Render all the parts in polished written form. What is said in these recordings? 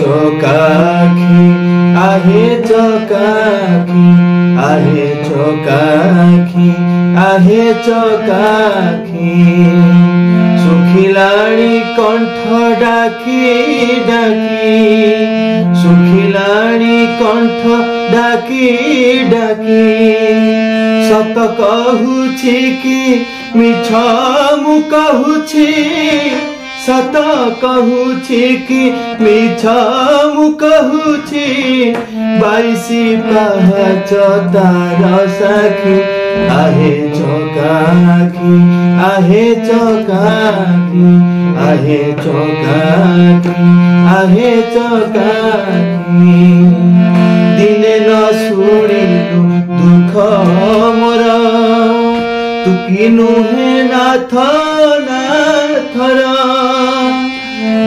चौकाखी आहे चौकाखी आहे चौकाखी आहे चौकाखी सुखिलाणी कंठ डाकी डाकी सुखिलाणी कंठ डाकी डाकी सत कहूछि कि मिछ मु कहूछि सत कहूछि कि मिछ मु कहूछि 22 पाहाच तार साखी आहे चौकाखी आहे चौकाखी आहे चौकाखी आहे चौकाखी दिने न शुणिलु दुख मोर तू कि नुहे नाथ नाथर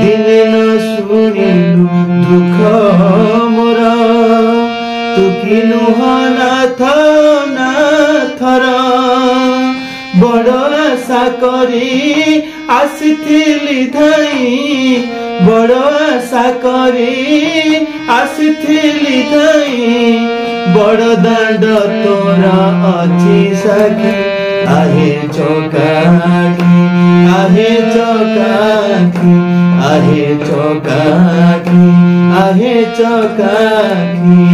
दिने न शुणिलु दुख मोर तू कि नुह नाथ नाथर बड़ आशा करी आसिथिली धाई बड़ आशा करी आसिथिली धाई बड़ दांड तोरा अछि साखी आहे चौकाखी आहे चौकाखी आहे चौकाखी आहे चौकाखी।